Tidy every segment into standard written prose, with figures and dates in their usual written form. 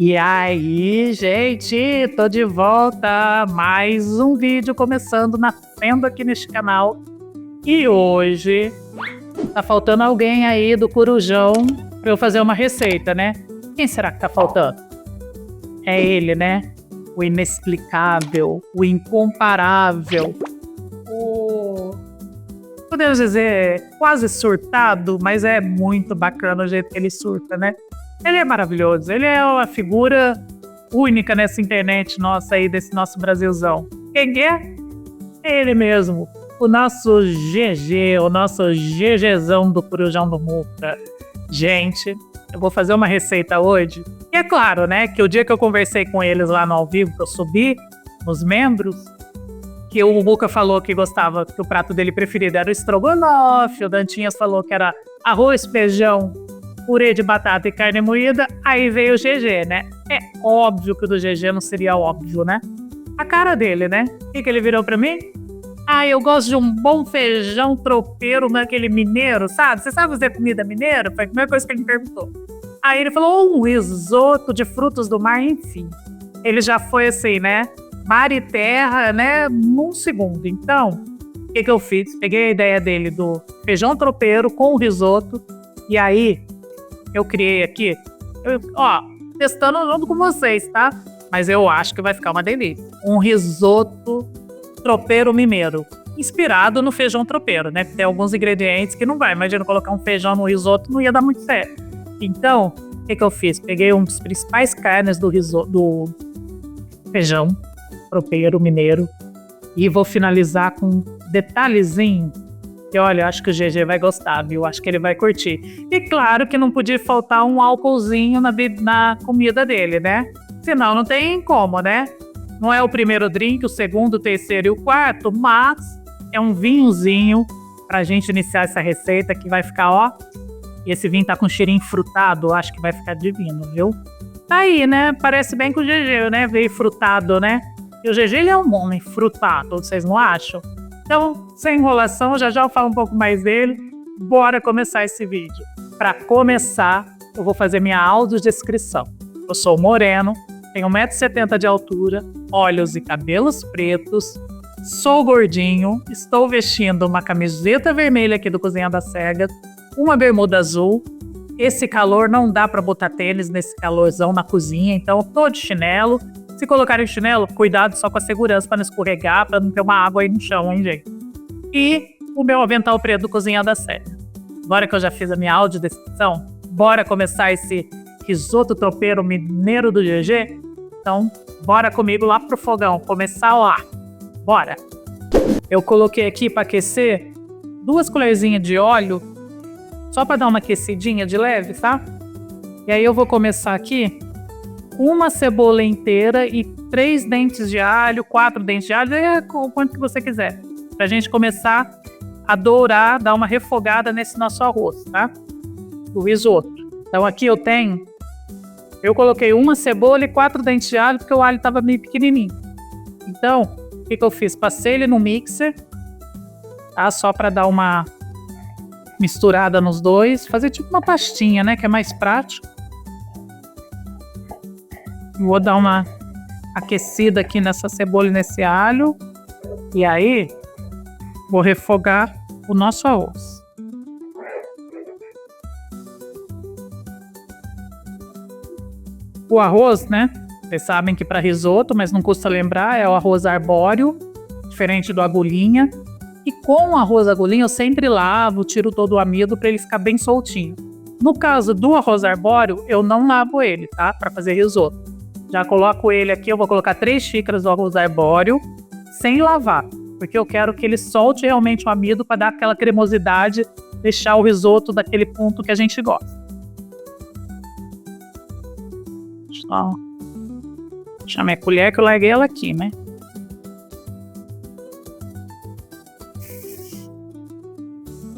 E aí, gente, tô de volta. Mais um vídeo começando, nascendo aqui neste canal. E hoje tá faltando alguém aí do Corujão pra eu fazer uma receita, né? Quem será que tá faltando? É ele, né? O inexplicável, o incomparável, podemos dizer, quase surtado, mas é muito bacana o jeito que ele surta, né? Ele é maravilhoso, ele é uma figura única nessa internet nossa aí, desse nosso Brasilzão. Quem é? É ele mesmo, o nosso GG, o nosso GGzão do Corujão do Muca. Gente, eu vou fazer uma receita hoje. E é claro, né, que o dia que eu conversei com eles lá no ao vivo, que eu subi nos membros, que o Muca falou que gostava, que o prato dele preferido era o estrogonofe, o Dantinhas falou que era arroz, feijão, purê de batata e carne moída, aí veio o GG, né? É óbvio que o do GG não seria óbvio, né? A cara dele, né? O que ele virou pra mim? Ah, eu gosto de um bom feijão tropeiro naquele mineiro, sabe? Você sabe fazer comida mineira? Foi a primeira coisa que ele me perguntou. Aí ele falou, um risoto de frutos do mar, enfim. Ele já foi assim, né? Mar e terra, né? Num segundo. Então, o que eu fiz? Peguei a ideia dele do feijão tropeiro com o risoto. E aí, eu criei aqui, testando junto com vocês, tá? Mas eu acho que vai ficar uma delícia. Um risoto tropeiro mineiro, inspirado no feijão tropeiro, né? Tem alguns ingredientes que não vai. Imagina colocar um feijão no risoto, não ia dar muito certo. Então, o que eu fiz? Peguei um dos principais carnes do feijão tropeiro mineiro e vou finalizar com um detalhezinho que, olha, eu acho que o GG vai gostar, viu? Acho que ele vai curtir. E claro que não podia faltar um álcoolzinho na comida dele, né? Senão não tem como, né? Não é o primeiro drink, o segundo, o terceiro e o quarto, mas é um vinhozinho pra gente iniciar essa receita que vai ficar, ó. E esse vinho tá com cheirinho frutado, acho que vai ficar divino, viu? Tá aí, né? Parece bem com o GG, né? Veio frutado, né? E o GG, ele é um homem frutado, vocês não acham? Então, sem enrolação, já eu falo um pouco mais dele. Bora começar esse vídeo. Para começar, eu vou fazer minha audiodescrição. Eu sou moreno, tenho 1,70 m de altura, olhos e cabelos pretos, sou gordinho, estou vestindo uma camiseta vermelha aqui do Cozinha das Cegas, uma bermuda azul. Esse calor não dá para botar tênis nesse calorzão na cozinha, então eu tô de chinelo. Se colocarem chinelo, cuidado só com a segurança para não escorregar, para não ter uma água aí no chão, hein, gente? E o meu avental preto do Cozinha da Série. Agora que eu já fiz a minha audiodescrição, bora começar esse risoto tropeiro mineiro do GG? Então, bora comigo lá pro fogão, começar lá. Bora! Eu coloquei aqui para aquecer 2 colherzinhas de óleo, só para dar uma aquecidinha de leve, tá? E aí eu vou começar aqui uma cebola inteira e 3 dentes de alho, 4 dentes de alho, é o quanto que você quiser. Pra gente começar a dourar, dar uma refogada nesse nosso arroz, tá? Do risoto. Então aqui eu coloquei uma cebola e 4 dentes de alho, porque o alho tava meio pequenininho. Então, o que eu fiz? Passei ele no mixer, tá? Só pra dar uma misturada nos dois, fazer tipo uma pastinha, né? Que é mais prático. Vou dar uma aquecida aqui nessa cebola e nesse alho. E aí, vou refogar o nosso arroz. O arroz, né? Vocês sabem que para risoto, mas não custa lembrar, é o arroz arbóreo, diferente do agulhinha. E com o arroz agulhinha eu sempre lavo, tiro todo o amido para ele ficar bem soltinho. No caso do arroz arbóreo, eu não lavo ele, tá? Para fazer risoto. Já coloco ele aqui, eu vou colocar 3 xícaras do arroz arbóreo, sem lavar, porque eu quero que ele solte realmente o amido para dar aquela cremosidade, deixar o risoto daquele ponto que a gente gosta. Só deixar minha colher que eu larguei ela aqui, né?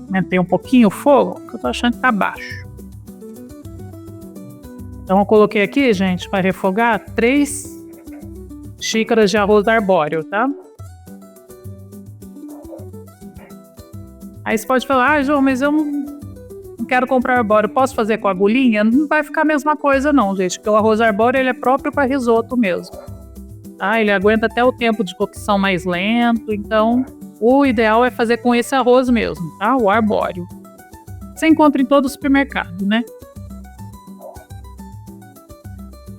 Aumentei um pouquinho o fogo, que eu tô achando que tá baixo. Então eu coloquei aqui, gente, para refogar 3 xícaras de arroz arbóreo, tá? Aí você pode falar, João, mas eu não quero comprar arbóreo, posso fazer com agulhinha? Não vai ficar a mesma coisa não, gente, porque o arroz arbóreo ele é próprio para risoto mesmo. Tá? Ele aguenta até o tempo de cocção mais lento, então o ideal é fazer com esse arroz mesmo, tá? O arbóreo. Você encontra em todo o supermercado, né?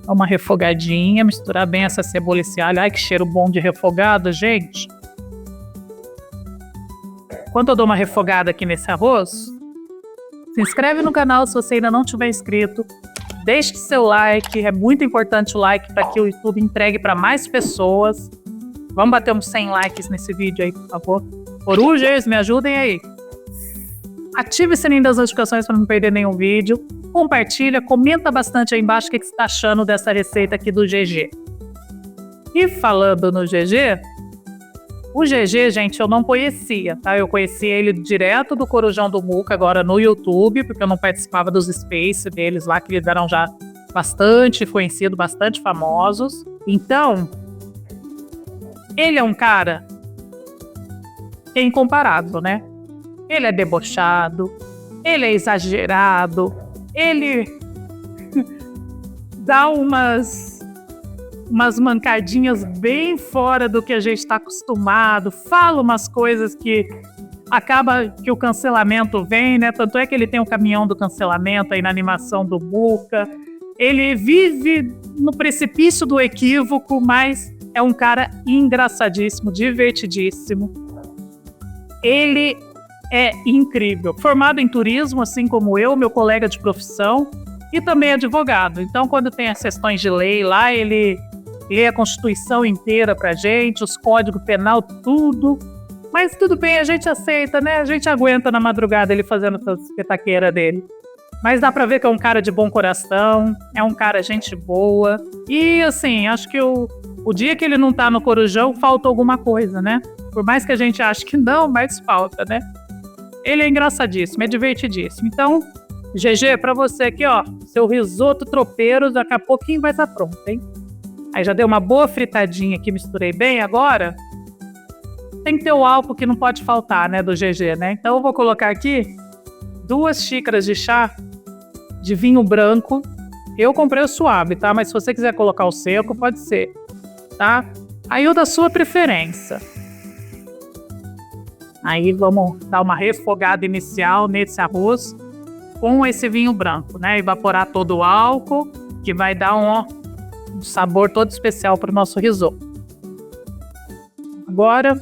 Dá uma refogadinha, misturar bem essa cebola e esse alho. Ai, que cheiro bom de refogado, gente. Enquanto eu dou uma refogada aqui nesse arroz, se inscreve no canal se você ainda não tiver inscrito. Deixe seu like, é muito importante o like para que o YouTube entregue para mais pessoas. Vamos bater uns 100 likes nesse vídeo aí, por favor. Corujas, me ajudem aí. Ative o sininho das notificações para não perder nenhum vídeo. Compartilha, comenta bastante aí embaixo o que você está achando dessa receita aqui do GG. E falando no GG, o GG, gente, eu não conhecia, tá? Eu conheci ele direto do Corujão do Muca, agora no YouTube, porque eu não participava dos space deles lá, que eles eram já bastante conhecidos, bastante famosos. Então, ele é um cara incomparável, né? Ele é debochado, ele é exagerado, ele dá umas mancadinhas bem fora do que a gente está acostumado, fala umas coisas que acaba que o cancelamento vem, né? Tanto é que ele tem o caminhão do cancelamento aí na animação do Muca. Ele vive no precipício do equívoco, mas é um cara engraçadíssimo, divertidíssimo. Ele é incrível. Formado em turismo, assim como eu, meu colega de profissão, e também advogado. Então, quando tem as questões de lei lá, ele lê a Constituição inteira pra gente, os códigos penal, tudo. Mas tudo bem, a gente aceita, né? A gente aguenta na madrugada ele fazendo essa espetaqueira dele. Mas dá pra ver que é um cara de bom coração, é um cara gente boa. E, assim, acho que o dia que ele não tá no Corujão, falta alguma coisa, né? Por mais que a gente ache que não, mas falta, né? Ele é engraçadíssimo, é divertidíssimo. Então, GG, pra você aqui, ó, seu risoto tropeiro, daqui a pouquinho vai estar pronto, hein? Aí já deu uma boa fritadinha aqui, misturei bem. Agora, tem que ter o álcool que não pode faltar, né, do GG, né? Então eu vou colocar aqui 2 xícaras de chá de vinho branco. Eu comprei o suave, tá? Mas se você quiser colocar o seco, pode ser, tá? Aí o da sua preferência. Aí vamos dar uma refogada inicial nesse arroz com esse vinho branco, né? Evaporar todo o álcool, que vai dar um sabor todo especial para o nosso risoto. Agora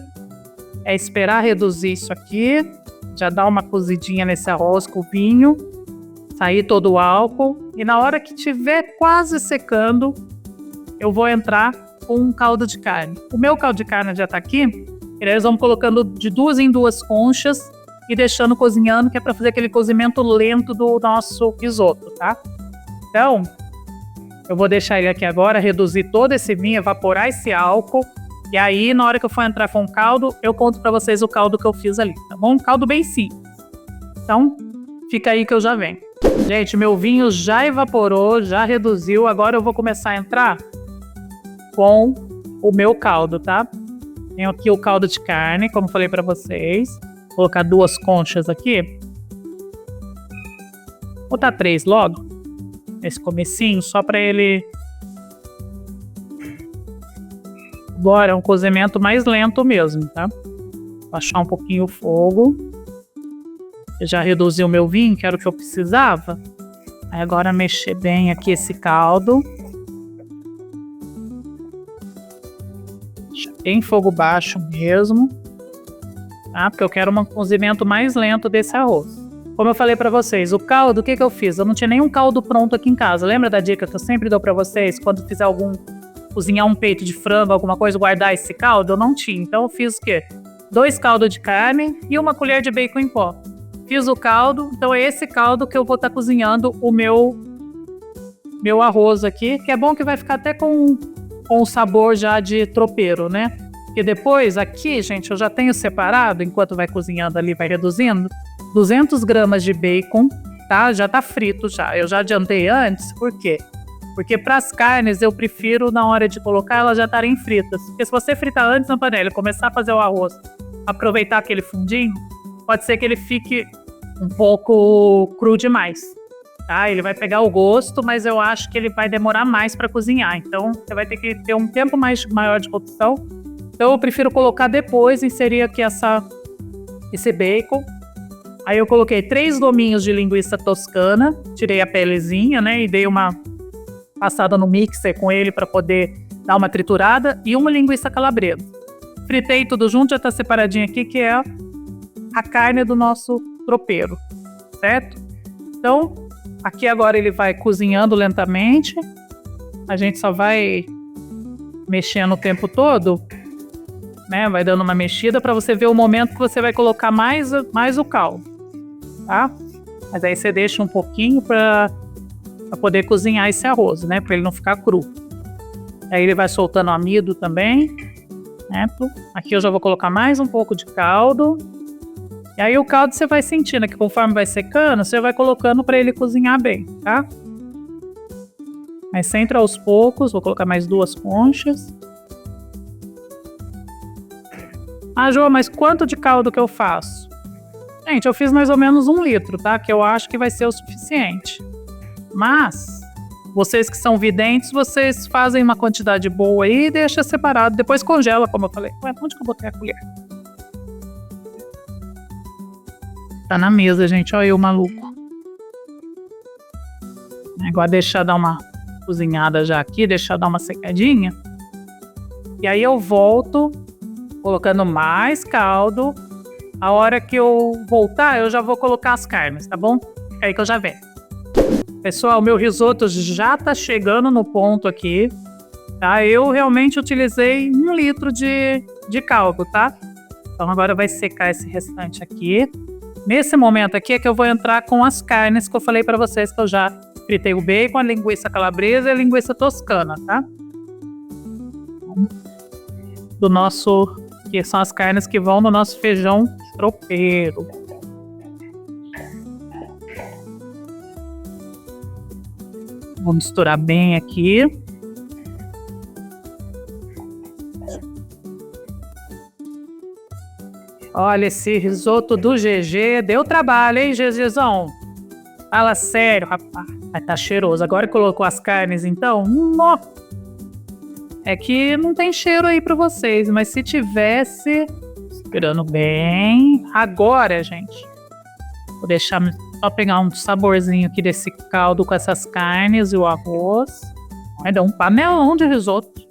é esperar reduzir isso aqui, já dar uma cozidinha nesse arroz com o vinho, sair todo o álcool, e na hora que estiver quase secando, eu vou entrar com um caldo de carne. O meu caldo de carne já está aqui. E aí nós vamos colocando de 2 em 2 conchas e deixando cozinhando, que é para fazer aquele cozimento lento do nosso risoto, tá? Então, eu vou deixar ele aqui agora, reduzir todo esse vinho, evaporar esse álcool. E aí, na hora que eu for entrar com o caldo, eu conto para vocês o caldo que eu fiz ali, tá bom? Um caldo bem simples. Então, fica aí que eu já venho. Gente, meu vinho já evaporou, já reduziu. Agora eu vou começar a entrar com o meu caldo, tá? Tenho aqui o caldo de carne, como falei para vocês. Vou colocar 2 conchas aqui. Vou botar 3 logo. Nesse comecinho, só para ele... Agora é um cozimento mais lento mesmo, tá? Baixar um pouquinho o fogo. Eu já reduzi o meu vinho, que era o que eu precisava. Aí agora mexer bem aqui esse caldo. Em fogo baixo mesmo, tá? Porque eu quero um cozimento mais lento desse arroz. Como eu falei pra vocês, o caldo, o que eu fiz? Eu não tinha nenhum caldo pronto aqui em casa. Lembra da dica que eu sempre dou pra vocês? Quando fizer cozinhar um peito de frango, alguma coisa, guardar esse caldo? Eu não tinha. Então eu fiz o quê? 2 caldos de carne e 1 colher de bacon em pó. Fiz o caldo, então é esse caldo que eu vou estar cozinhando o meu arroz aqui, que é bom que vai ficar até com o sabor já de tropeiro, né? Porque depois aqui, gente, eu já tenho separado, enquanto vai cozinhando ali, vai reduzindo, 200 gramas de bacon, tá? Já tá frito já. Eu já adiantei antes, por quê? Porque para as carnes eu prefiro, na hora de colocar, elas já estarem fritas. Porque se você fritar antes na panela e começar a fazer o arroz, aproveitar aquele fundinho, pode ser que ele fique um pouco cru demais, tá? Ele vai pegar o gosto, mas eu acho que ele vai demorar mais para cozinhar. Então, você vai ter que ter um tempo maior de cocção. Então, eu prefiro colocar depois, inserir aqui esse bacon. Aí eu coloquei 3 gominhos de linguiça toscana, tirei a pelezinha, né? E dei uma passada no mixer com ele para poder dar uma triturada. E uma linguiça calabresa. Fritei tudo junto, já tá separadinho aqui, que é a carne do nosso tropeiro, certo? Então, aqui agora ele vai cozinhando lentamente. A gente só vai mexendo o tempo todo, né? Vai dando uma mexida para você ver o momento que você vai colocar mais o caldo, tá? Mas aí você deixa um pouquinho para poder cozinhar esse arroz, né? Para ele não ficar cru. Aí ele vai soltando amido também, certo? Aqui eu já vou colocar mais um pouco de caldo. E aí o caldo você vai sentindo que conforme vai secando, você vai colocando para ele cozinhar bem, tá? Mas sempre aos poucos, vou colocar mais 2 conchas. Ah, Jô, mas quanto de caldo que eu faço? Gente, eu fiz mais ou menos 1 litro, tá? Que eu acho que vai ser o suficiente. Mas, vocês que são videntes, vocês fazem uma quantidade boa aí e deixa separado. Depois congela, como eu falei. Ué, onde que eu botei a colher? Tá na mesa, gente. Olha eu, maluco. Agora deixar dar uma cozinhada já aqui, deixar dar uma secadinha. E aí eu volto colocando mais caldo. A hora que eu voltar, eu já vou colocar as carnes, tá bom? É aí que eu já venho. Pessoal, meu risoto já tá chegando no ponto aqui, tá? Eu realmente utilizei 1 litro de caldo, tá? Então agora vai secar esse restante aqui. Nesse momento aqui é que eu vou entrar com as carnes que eu falei para vocês que eu já fritei o bacon, a linguiça calabresa e a linguiça toscana, tá? Do nosso, que são as carnes que vão no nosso feijão tropeiro. Vou misturar bem aqui. Olha, esse risoto do GG deu trabalho, hein, GGzão? Fala sério, rapaz. Mas tá cheiroso. Agora que colocou as carnes, então, é que não tem cheiro aí pra vocês, mas se tivesse, esperando bem. Agora, gente, vou deixar só pegar um saborzinho aqui desse caldo com essas carnes e o arroz. Vai dar um panelão de risoto.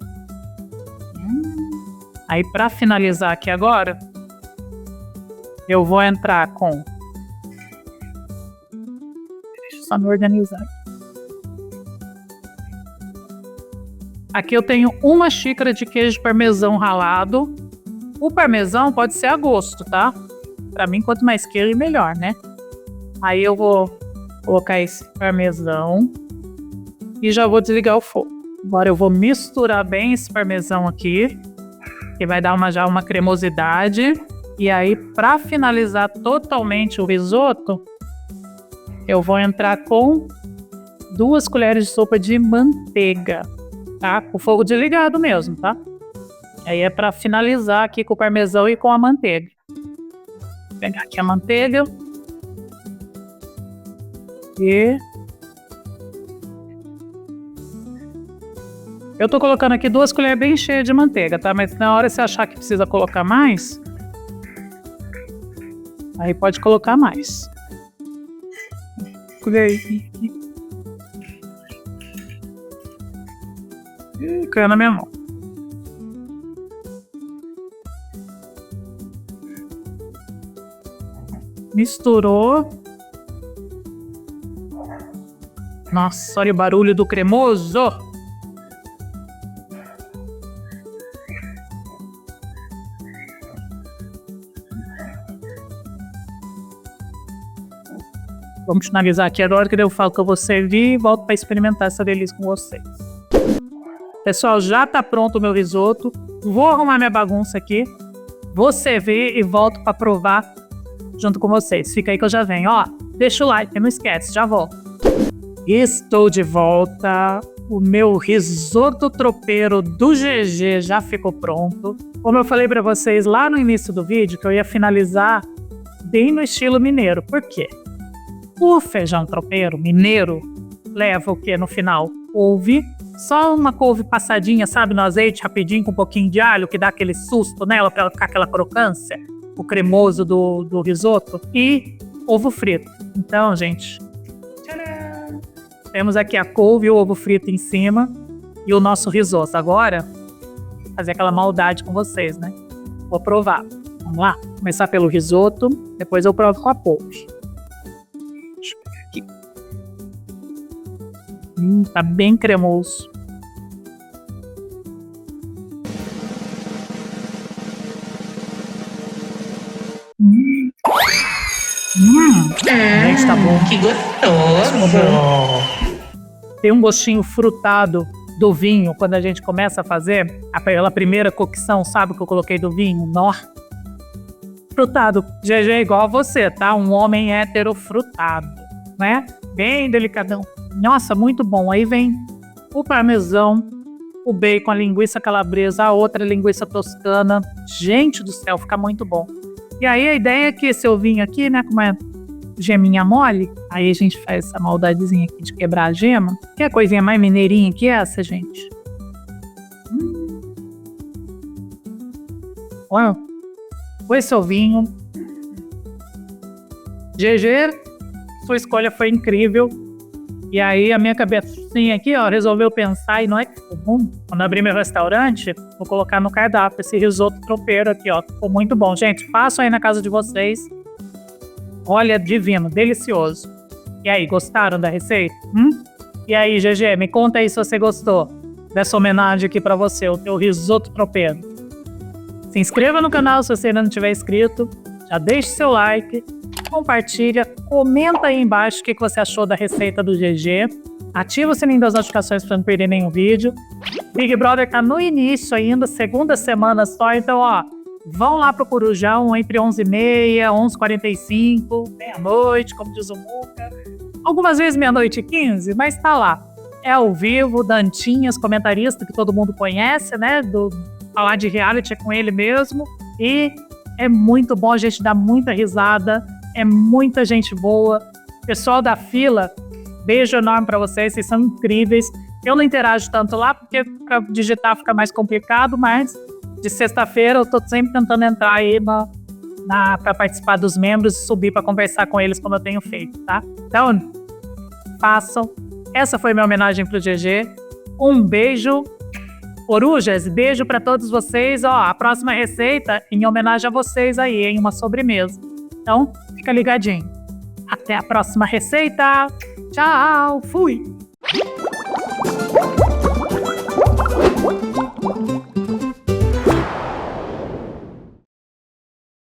Aí, pra finalizar aqui agora, eu vou entrar com... Deixa eu só me organizar. Aqui eu tenho 1 xícara de queijo parmesão ralado. O parmesão pode ser a gosto, tá? Pra mim, quanto mais queijo, melhor, né? Aí eu vou colocar esse parmesão e já vou desligar o fogo. Agora eu vou misturar bem esse parmesão aqui, que vai dar já uma cremosidade. E aí, para finalizar totalmente o risoto, eu vou entrar com 2 colheres de sopa de manteiga, tá? Com o fogo desligado mesmo, tá? Aí é para finalizar aqui com o parmesão e com a manteiga. Vou pegar aqui a manteiga. E eu tô colocando aqui 2 colheres bem cheias de manteiga, tá? Mas na hora você achar que precisa colocar mais, aí pode colocar mais. Colherzinha aqui. Ih, caiu na minha mão. Misturou. Nossa, olha o barulho do cremoso. Vamos finalizar aqui agora, que daí eu falo que eu vou servir e volto para experimentar essa delícia com vocês. Pessoal, já tá pronto o meu risoto. Vou arrumar minha bagunça aqui. Vou servir e volto para provar junto com vocês. Fica aí que eu já venho. Ó, deixa o like, não esquece, já volto. Estou de volta. O meu risoto tropeiro do GG já ficou pronto. Como eu falei para vocês lá no início do vídeo, que eu ia finalizar bem no estilo mineiro. Por quê? O feijão tropeiro mineiro leva o que no final? Couve, só uma couve passadinha, sabe, no azeite, rapidinho, com um pouquinho de alho, que dá aquele susto nela para ela ficar aquela crocância, o cremoso do risoto, e ovo frito. Então, gente, tcharam! Temos aqui a couve e o ovo frito em cima e o nosso risoto. Agora, fazer aquela maldade com vocês, né? Vou provar. Vamos lá? Começar pelo risoto, depois eu provo com a couve. Deixa eu pegar aqui. Tá bem cremoso. Gente, tá bom. Que gostoso! Tem um gostinho frutado do vinho quando a gente começa a fazer aquela primeira cocção, sabe, que eu coloquei do vinho? Nó. Frutado. GG é igual a você, tá? Um homem hétero frutado, né? Bem delicadão. Nossa, muito bom. Aí vem o parmesão, o bacon, a linguiça calabresa, a outra linguiça toscana. Gente do céu, fica muito bom. E aí a ideia é que esse ovinho aqui, né, como é geminha mole, aí a gente faz essa maldadezinha aqui de quebrar a gema. Que a coisinha mais mineirinha que essa, gente. Olha, com esse ovinho. GG, sua escolha foi incrível. E aí a minha cabecinha aqui, ó, resolveu pensar, e não é que ficou bom. Quando abrir meu restaurante, vou colocar no cardápio esse risoto tropeiro aqui, ó. Ficou muito bom. Gente, façam aí na casa de vocês. Olha, divino, delicioso. E aí, gostaram da receita? E aí, GG, me conta aí se você gostou dessa homenagem aqui pra você, o teu risoto tropeiro. Se inscreva no canal se você ainda não tiver inscrito. Já deixe seu like. Compartilha, comenta aí embaixo o que você achou da receita do GG. Ativa o sininho das notificações para não perder nenhum vídeo. Big Brother tá no início ainda, segunda semana só, então ó, vão lá pro Corujão entre 11h30, 11h45, meia-noite, como diz o Muca. Algumas vezes meia-noite e 15, mas tá lá. É ao vivo, Dantinhas, comentarista que todo mundo conhece, né? Falar de reality é com ele mesmo. E é muito bom, a gente dá muita risada. É muita gente boa. Pessoal da fila, beijo enorme pra vocês são incríveis. Eu não interajo tanto lá, porque pra digitar fica mais complicado, mas de sexta-feira eu tô sempre tentando entrar aí pra participar dos membros e subir pra conversar com eles como eu tenho feito, tá? Então, façam. Essa foi minha homenagem pro GG. Um beijo. Corujas, beijo pra todos vocês. Ó, a próxima receita em homenagem a vocês aí, em uma sobremesa. Então, fica ligadinho. Até a próxima receita. Tchau, fui!